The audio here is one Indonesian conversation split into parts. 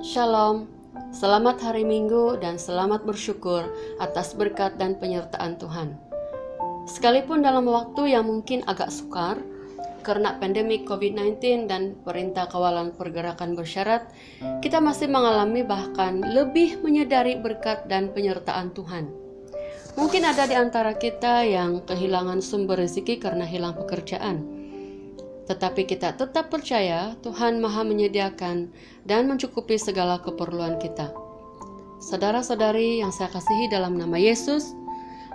Shalom, selamat hari Minggu dan selamat bersyukur atas berkat dan penyertaan Tuhan. Sekalipun dalam waktu yang mungkin agak sukar karena pandemi COVID-19 dan perintah kawalan pergerakan bersyarat, kita masih mengalami bahkan lebih menyadari berkat dan penyertaan Tuhan. Mungkin ada di antara kita yang kehilangan sumber rezeki karena hilang pekerjaan. Tetapi kita tetap percaya Tuhan Maha menyediakan dan mencukupi segala keperluan kita. Saudara-saudari yang saya kasihi dalam nama Yesus,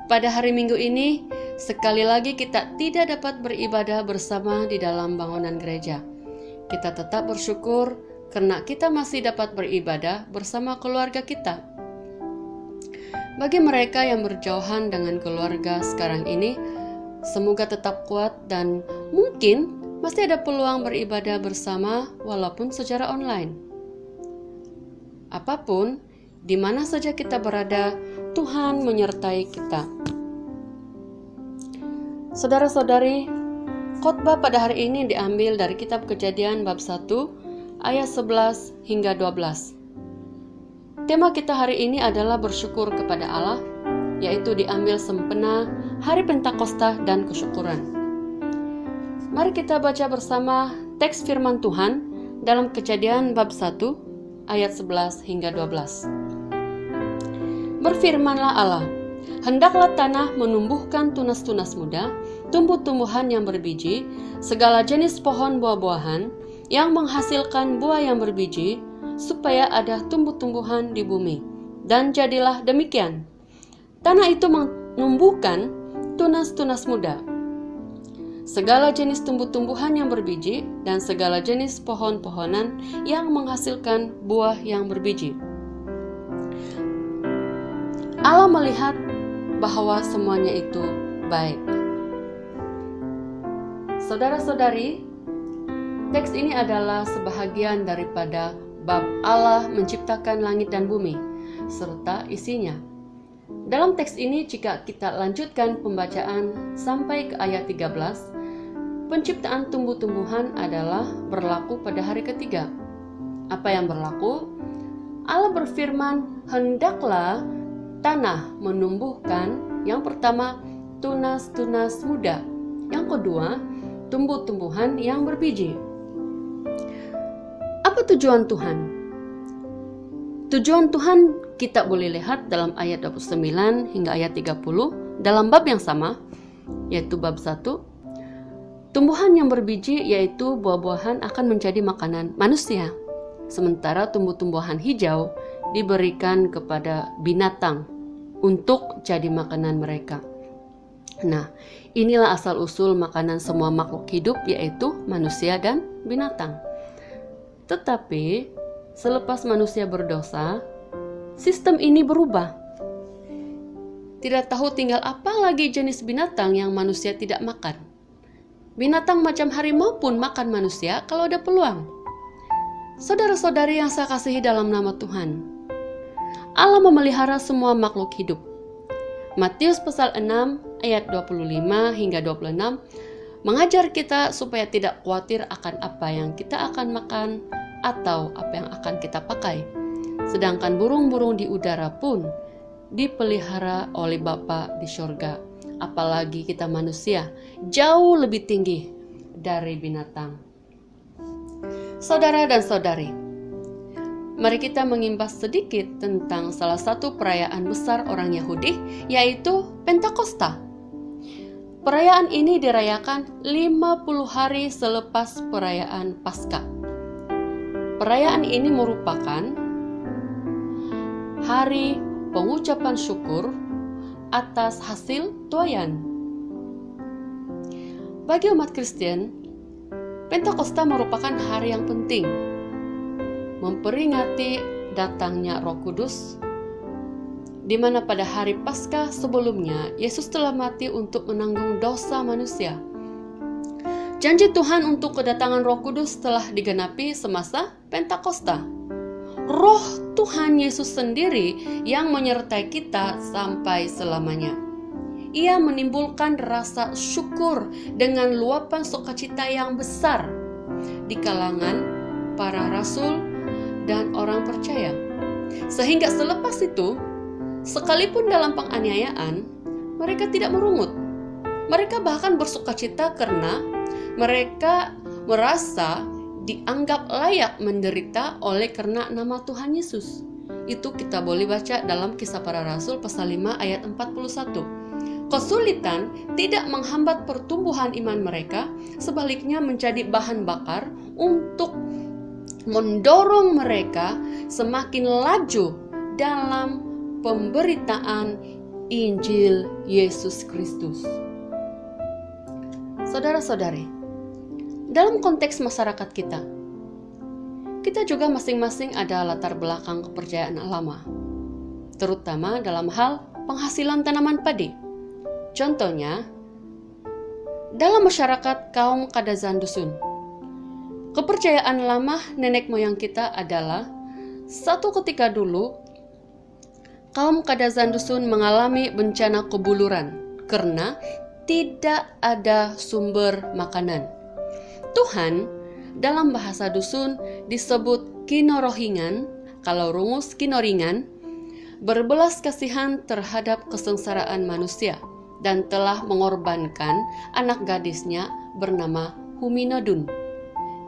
pada hari Minggu ini sekali lagi kita tidak dapat beribadah bersama di dalam bangunan gereja. Kita tetap bersyukur karena kita masih dapat beribadah bersama keluarga kita. Bagi mereka yang berjauhan dengan keluarga sekarang ini, semoga tetap kuat dan mungkin masih ada peluang beribadah bersama walaupun secara online. Apapun, di mana saja kita berada, Tuhan menyertai kita. Saudara-saudari, khotbah pada hari ini diambil dari kitab Kejadian bab 1 ayat 11 hingga 12. Tema kita hari ini adalah bersyukur kepada Allah, yaitu diambil sempena Hari Pentakosta dan kesyukuran. Mari kita baca bersama teks firman Tuhan dalam Kejadian bab 1 ayat 11 hingga 12. Berfirmanlah Allah, hendaklah tanah menumbuhkan tunas-tunas muda, tumbuh-tumbuhan yang berbiji, segala jenis pohon buah-buahan yang menghasilkan buah yang berbiji, supaya ada tumbuh-tumbuhan di bumi. Dan jadilah demikian. Tanah itu menumbuhkan tunas-tunas muda, segala jenis tumbuh-tumbuhan yang berbiji, dan segala jenis pohon-pohonan yang menghasilkan buah yang berbiji. Allah melihat bahwa semuanya itu baik. Saudara-saudari, teks ini adalah sebahagian daripada bab Allah menciptakan langit dan bumi, serta isinya. Dalam teks ini, jika kita lanjutkan pembacaan sampai ke ayat 13, penciptaan tumbuh-tumbuhan adalah berlaku pada hari ketiga. Apa yang berlaku? Allah berfirman, hendaklah tanah menumbuhkan, yang pertama, tunas-tunas muda. Yang kedua, tumbuh-tumbuhan yang berbiji. Apa tujuan Tuhan? Tujuan Tuhan kita boleh lihat dalam ayat 29 hingga ayat 30 dalam bab yang sama, yaitu bab 1. Tumbuhan yang berbiji yaitu buah-buahan akan menjadi makanan manusia, sementara tumbuh-tumbuhan hijau diberikan kepada binatang untuk jadi makanan mereka. Nah, inilah asal-usul makanan semua makhluk hidup, yaitu manusia dan binatang. Tetapi selepas manusia berdosa, sistem ini berubah. Tidak tahu tinggal apa lagi jenis binatang yang manusia tidak makan. Binatang macam harimau pun makan manusia kalau ada peluang. Saudara-saudari yang saya kasihi dalam nama Tuhan, Allah memelihara semua makhluk hidup. Matius pasal 6 ayat 25 hingga 26 mengajar kita supaya tidak khawatir akan apa yang kita akan makan atau apa yang akan kita pakai. Sedangkan burung-burung di udara pun dipelihara oleh Bapa di surga. Apalagi kita manusia, jauh lebih tinggi dari binatang. Saudara dan saudari, mari kita mengimbas sedikit tentang salah satu perayaan besar orang Yahudi, yaitu Pentakosta. Perayaan ini dirayakan 50 hari selepas perayaan Paskah. Perayaan ini merupakan hari pengucapan syukur atas hasil tuaian. Bagi umat Kristen, Pentakosta merupakan hari yang penting, memperingati datangnya Roh Kudus, di mana pada hari Paskah sebelumnya Yesus telah mati untuk menanggung dosa manusia. Janji Tuhan untuk kedatangan Roh Kudus telah digenapi semasa Pentakosta. Roh Tuhan Yesus sendiri yang menyertai kita sampai selamanya. Ia menimbulkan rasa syukur dengan luapan sukacita yang besar di kalangan para rasul dan orang orang percaya. Sehingga selepas itu, sekalipun dalam penganiayaan, mereka tidak merungut. Mereka bahkan bersukacita karena mereka merasa dianggap layak menderita oleh karena nama Tuhan Yesus. Itu kita boleh baca dalam Kisah Para Rasul pasal 5 ayat 41. Kesulitan tidak menghambat pertumbuhan iman mereka, sebaliknya menjadi bahan bakar untuk mendorong mereka semakin laju dalam pemberitaan Injil Yesus Kristus. Saudara-saudari, dalam konteks masyarakat kita juga masing-masing ada latar belakang kepercayaan lama, terutama dalam hal penghasilan tanaman padi. Contohnya, dalam masyarakat kaum Kadazan Dusun, kepercayaan lama nenek moyang kita adalah satu ketika dulu kaum Kadazan Dusun mengalami bencana kebuluran karena tidak ada sumber makanan. Tuhan dalam bahasa dusun disebut kinorohingan, kalau rungus kinoringan, berbelas kasihan terhadap kesengsaraan manusia dan telah mengorbankan anak gadisnya bernama Huminodun.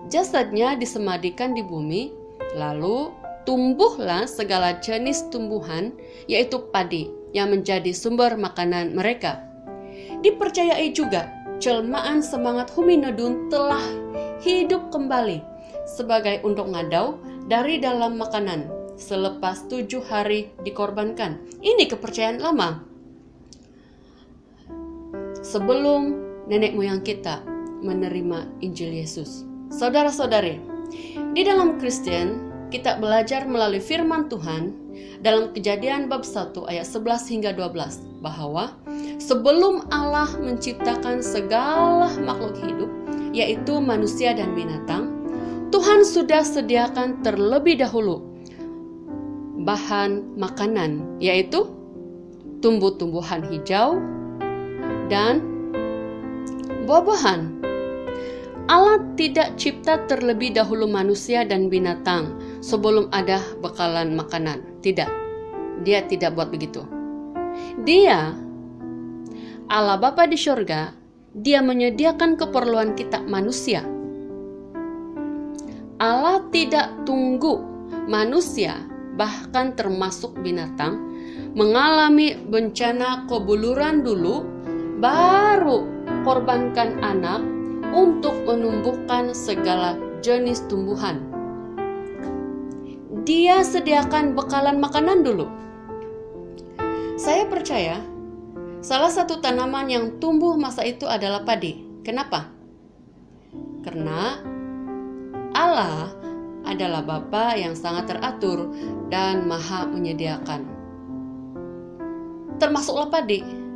Jasadnya disemadikan di bumi, lalu tumbuhlah segala jenis tumbuhan, yaitu padi, yang menjadi sumber makanan mereka. Dipercayai juga, jelmaan semangat Huminodun telah hidup kembali sebagai undok ngadau dari dalam makanan selepas 7 hari dikorbankan. Ini kepercayaan lama. Sebelum nenek moyang kita menerima Injil Yesus. Saudara-saudari, di dalam Kristen kita belajar melalui firman Tuhan dalam Kejadian bab 1 ayat 11 hingga 12 bahwa sebelum Allah menciptakan segala makhluk hidup, yaitu manusia dan binatang, Tuhan sudah sediakan terlebih dahulu bahan makanan, yaitu tumbuh-tumbuhan hijau dan buah-buahan. Allah tidak cipta terlebih dahulu manusia dan binatang sebelum ada bekalan makanan. Tidak, Dia tidak buat begitu. Dia, Allah Bapa di surga, Dia menyediakan keperluan kita manusia. Allah tidak tunggu manusia, bahkan termasuk binatang, mengalami bencana kebuluran dulu, baru korbankan anak untuk menumbuhkan segala jenis tumbuhan. Dia sediakan bekalan makanan dulu. Saya percaya salah satu tanaman yang tumbuh masa itu adalah padi. Kenapa? Karena Allah adalah Bapa yang sangat teratur dan maha menyediakan. Termasuklah padi.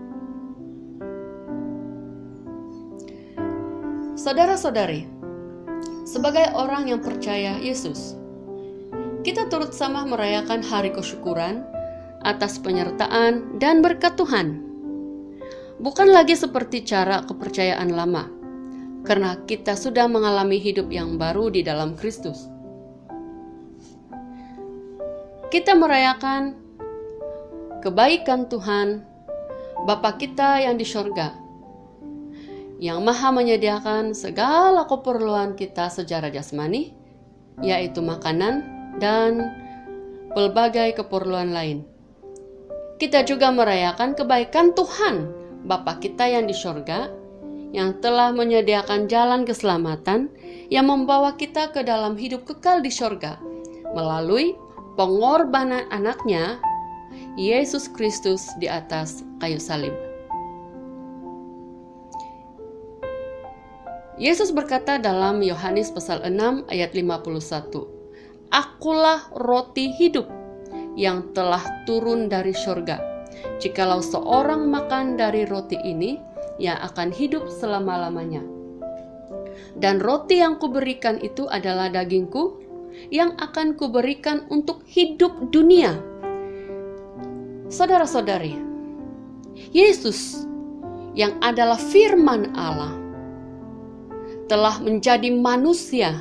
Saudara-saudari, sebagai orang yang percaya Yesus, kita turut sama merayakan hari kesyukuran atas penyertaan dan berkat Tuhan. Bukan lagi seperti cara kepercayaan lama, karena kita sudah mengalami hidup yang baru di dalam Kristus. Kita merayakan kebaikan Tuhan, Bapa kita yang di surga, yang maha menyediakan segala keperluan kita secara jasmani, yaitu makanan dan pelbagai keperluan lain. Kita juga merayakan kebaikan Tuhan, Bapa kita yang di surga, yang telah menyediakan jalan keselamatan yang membawa kita ke dalam hidup kekal di surga melalui pengorbanan anaknya, Yesus Kristus di atas kayu salib. Yesus berkata dalam Yohanes pasal 6 ayat 51, "Akulah roti hidup yang telah turun dari surga. Jikalau seorang makan dari roti ini, ia akan hidup selama-lamanya. Dan roti yang kuberikan itu adalah dagingku, yang akan kuberikan untuk hidup dunia." Saudara-saudari, Yesus yang adalah firman Allah telah menjadi manusia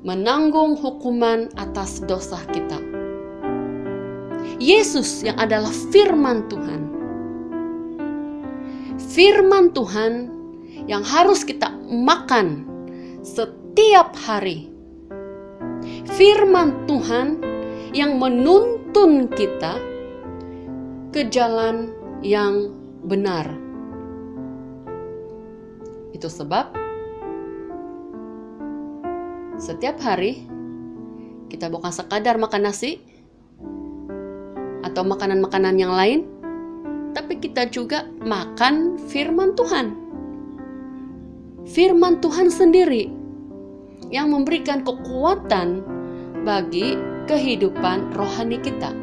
menanggung hukuman atas dosa kita. Yesus yang adalah firman Tuhan. Firman Tuhan yang harus kita makan setiap hari. Firman Tuhan yang menuntun kita ke jalan yang benar. Itu sebab setiap hari kita bukan sekadar makan nasi atau makanan-makanan yang lain, tapi kita juga makan firman Tuhan. Firman Tuhan sendiri yang memberikan kekuatan bagi kehidupan rohani kita.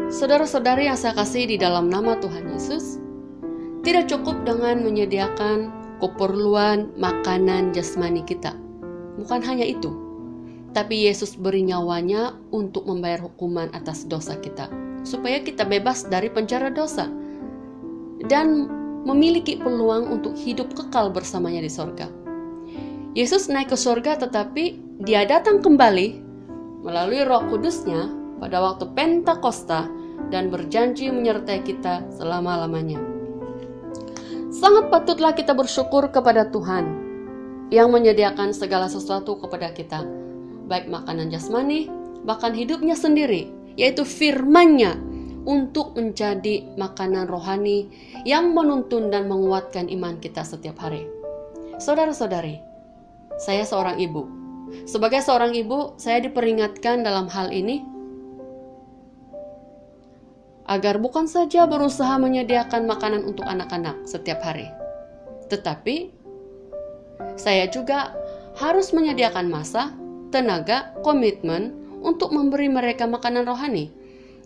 Saudara-saudari yang saya kasih di dalam nama Tuhan Yesus, tidak cukup dengan menyediakan keperluan makanan jasmani kita. Bukan hanya itu, tapi Yesus beri nyawanya untuk membayar hukuman atas dosa kita, supaya kita bebas dari penjara dosa dan memiliki peluang untuk hidup kekal bersamanya di sorga. Yesus naik ke sorga, tetapi Dia datang kembali melalui Roh Kudus-Nya pada waktu Pentakosta dan berjanji menyertai kita selama-lamanya. Sangat patutlah kita bersyukur kepada Tuhan yang menyediakan segala sesuatu kepada kita, baik makanan jasmani, bahkan hidupnya sendiri, yaitu firman-Nya, untuk menjadi makanan rohani yang menuntun dan menguatkan iman kita setiap hari. Saudara-saudari, saya seorang ibu. Sebagai seorang ibu, saya diperingatkan dalam hal ini agar bukan saja berusaha menyediakan makanan untuk anak-anak setiap hari, tetapi saya juga harus menyediakan masa, tenaga, komitmen untuk memberi mereka makanan rohani,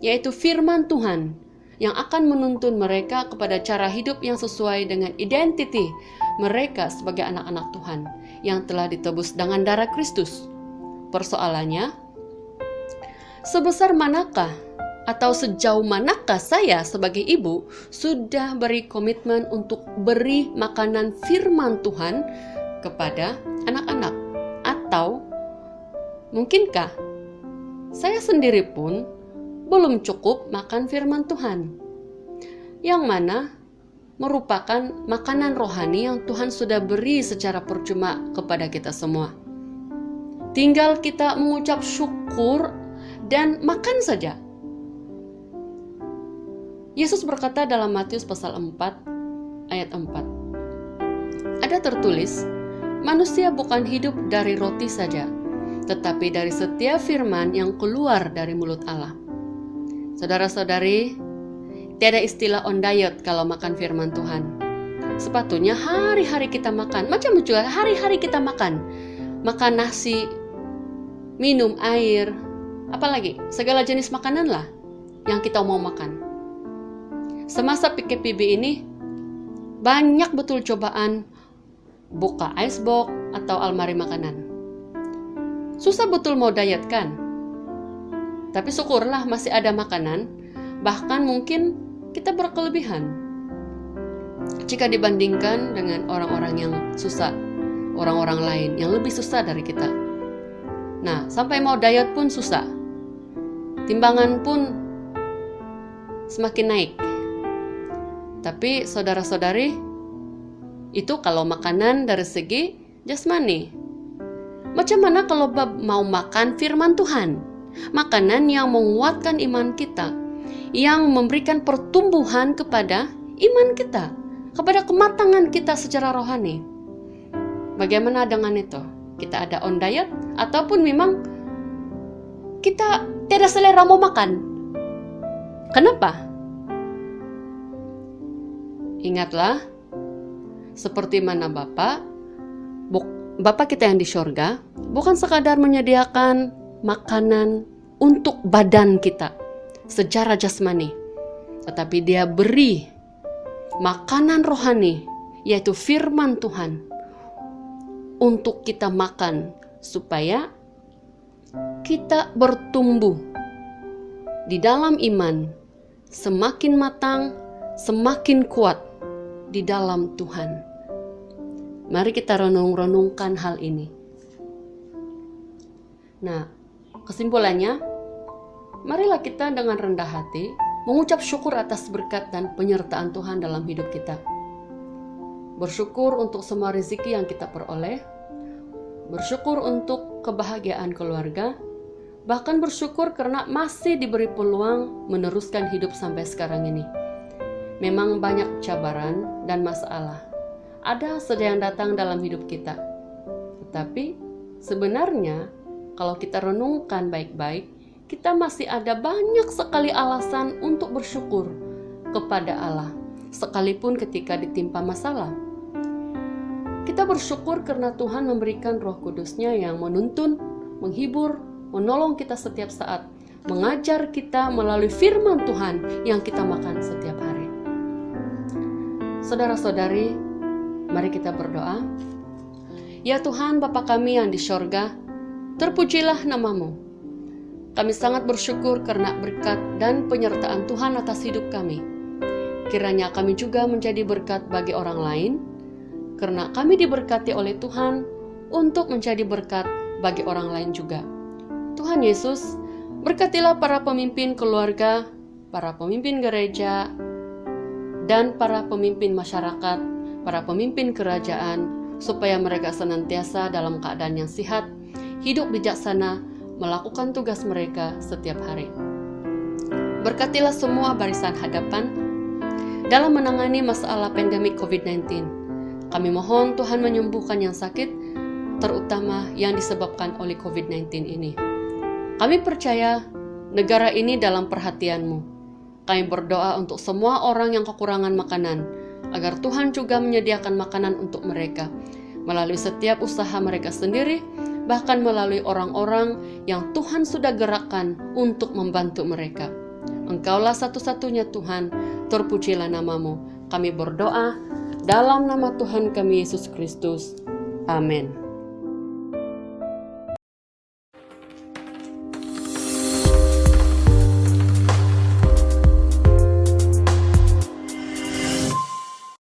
yaitu firman Tuhan yang akan menuntun mereka kepada cara hidup yang sesuai dengan identiti mereka sebagai anak-anak Tuhan yang telah ditebus dengan darah Kristus. Persoalannya, sebesar manakah atau sejauh manakah saya sebagai ibu sudah beri komitmen untuk beri makanan firman Tuhan kepada anak-anak? Atau mungkinkah saya sendiri pun belum cukup makan firman Tuhan, yang mana merupakan makanan rohani yang Tuhan sudah beri secara percuma kepada kita semua. Tinggal kita mengucap syukur dan makan saja. Yesus berkata dalam Matius pasal 4 ayat 4. Ada tertulis, manusia bukan hidup dari roti saja, tetapi dari setiap firman yang keluar dari mulut Allah. Saudara-saudari, tiada istilah on diet kalau makan firman Tuhan. Sepatutnya hari-hari kita makan, macam juga hari-hari kita makan nasi, minum air, apalagi segala jenis makanan lah yang kita mau makan. Semasa PKPB ini banyak betul cobaan buka icebox atau almari makanan. Susah betul mau diet kan? Tapi syukurlah masih ada makanan, bahkan mungkin kita berkelebihan jika dibandingkan dengan orang-orang yang susah, orang-orang lain yang lebih susah dari kita. Nah, sampai mau diet pun susah, timbangan pun semakin naik. Tapi saudara-saudari, itu kalau makanan dari segi jasmani. Macam mana kalau mau makan firman Tuhan? Makanan yang menguatkan iman kita, yang memberikan pertumbuhan kepada iman kita, kepada kematangan kita secara rohani. Bagaimana dengan itu? Kita ada on diet ataupun memang kita tidak selera mau makan? Kenapa? Ingatlah, seperti mana Bapa kita yang di sorga, bukan sekadar menyediakan makanan untuk badan kita secara jasmani, tetapi Dia beri makanan rohani, yaitu firman Tuhan, untuk kita makan, supaya kita bertumbuh di dalam iman, semakin matang, semakin kuat di dalam Tuhan. Mari kita renung-renungkan hal ini. Nah, kesimpulannya, marilah kita dengan rendah hati mengucap syukur atas berkat dan penyertaan Tuhan dalam hidup kita. Bersyukur untuk semua rezeki yang kita peroleh, bersyukur untuk kebahagiaan keluarga, bahkan bersyukur karena masih diberi peluang meneruskan hidup sampai sekarang ini. Memang banyak cabaran dan masalah ada saja yang datang dalam hidup kita. Tetapi sebenarnya kalau kita renungkan baik-baik, kita masih ada banyak sekali alasan untuk bersyukur kepada Allah, sekalipun ketika ditimpa masalah. Kita bersyukur karena Tuhan memberikan Roh Kudus-Nya yang menuntun, menghibur, menolong kita setiap saat, mengajar kita melalui firman Tuhan yang kita makan setiap hari. Saudara-saudari, mari kita berdoa. Ya Tuhan, Bapa kami yang di sorga, terpujilah nama-Mu. Kami sangat bersyukur karena berkat dan penyertaan Tuhan atas hidup kami. Kiranya kami juga menjadi berkat bagi orang lain, karena kami diberkati oleh Tuhan untuk menjadi berkat bagi orang lain juga. Tuhan Yesus, berkatilah para pemimpin keluarga, para pemimpin gereja, dan para pemimpin masyarakat, para pemimpin kerajaan, supaya mereka senantiasa dalam keadaan yang sehat, hidup bijaksana, melakukan tugas mereka setiap hari. Berkatilah semua barisan hadapan dalam menangani masalah pandemi COVID-19. Kami mohon Tuhan menyembuhkan yang sakit, terutama yang disebabkan oleh COVID-19 ini. Kami percaya negara ini dalam perhatian-Mu. Kami berdoa untuk semua orang yang kekurangan makanan, agar Tuhan juga menyediakan makanan untuk mereka, melalui setiap usaha mereka sendiri, bahkan melalui orang-orang yang Tuhan sudah gerakkan untuk membantu mereka. Engkaulah satu-satunya Tuhan, terpujilah nama-Mu. Kami berdoa dalam nama Tuhan kami Yesus Kristus. Amin.